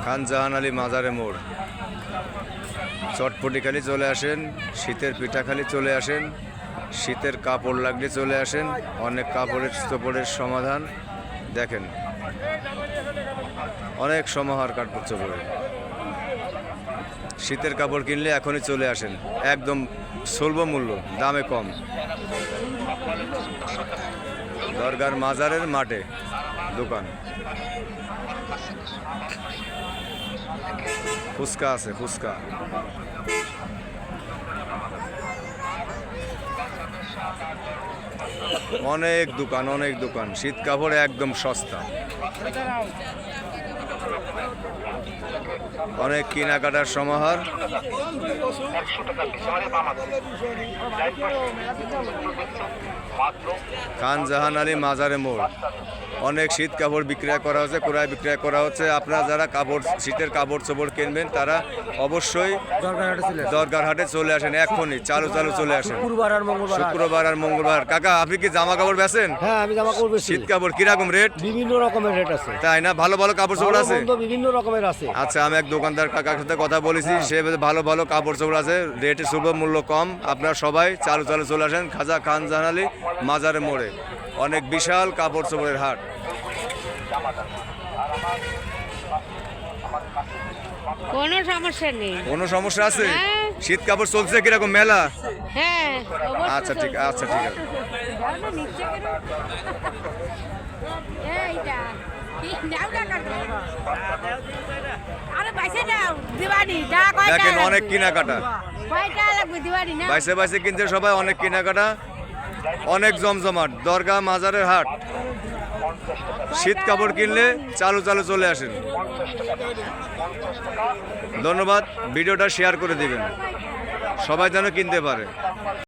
খান জাহান আলী মাজারে মোড়। চটপটিখালি চলে আসেন, শীতের পিঠাখালি চলে আসেন, শীতের কাপড় লাগলে চলে আসেন। অনেক কাপড়ের সমাধান দেখেন, অনেক সমাহার কাপড় চোপড়ে। শীতের কাপড় কিনলে এখনই চলে আসেন, একদম সুলভ মূল্য, দামে কম। দরগার মাজারের মাঠে দোকান। ফুচকা আছে, ফুচকা। অনেক দোকান, অনেক দোকান। শীত কাপড় একদম সস্তা। অনেক কেনাকাটার সমাহার। খান জাহান আলী মাজারে মোড়। অনেক শীত কাপড় বিক্রয় করা হচ্ছে, ক্রয় বিক্রয় করা হচ্ছে। আপনারা যারা শীতের কাপড় চোপড় কিনবেন তারা অবশ্যই দরগার হাটে চলে আসেন, এখনই চালু চলে আসেন। শুক্রবার আর মঙ্গলবার। কাকা, আপনি কি জামা কাপড় বেচেন? হ্যাঁ, আমি জামা কাপড় বেচি। শীত কাপড় কিরকম রেট? বিভিন্ন রকমের রেট আছে। তাই না? ভালো ভালো কাপড় চোপড় আছে, বিভিন্ন রকমের আছে। আচ্ছা, আমি এক দোকানদার কাকার সাথে কথা বলেছি, সে ভালো ভালো কাপড় চোপড় আছে, রেটে সুলভ মূল্য কম। আপনারা সবাই চালু চলে আসেন খাজা খান জাহান আলী মাজারে মোড়ে। অনেক বিশাল কাপড় চোপড়ের হাট। কোনো সমস্যা নেই। কোনো সমস্যা আছে? হ্যাঁ। শীত কাপড় চলছে কিরকম মেলা? হ্যাঁ, আচ্ছা ঠিক আছে। দেখেন, অনেক কেনাকাটা, বাইসে কিনছে সবাই, অনেক কেনাকাটা, অনেক জমজমাট। দরগা মাজারের হাট। শীত কাপড় কিনলে চালু চলে আসেন। ধন্যবাদ। ভিডিওটা শেয়ার করে দিবেন, সবাই যেন কিনতে পারে।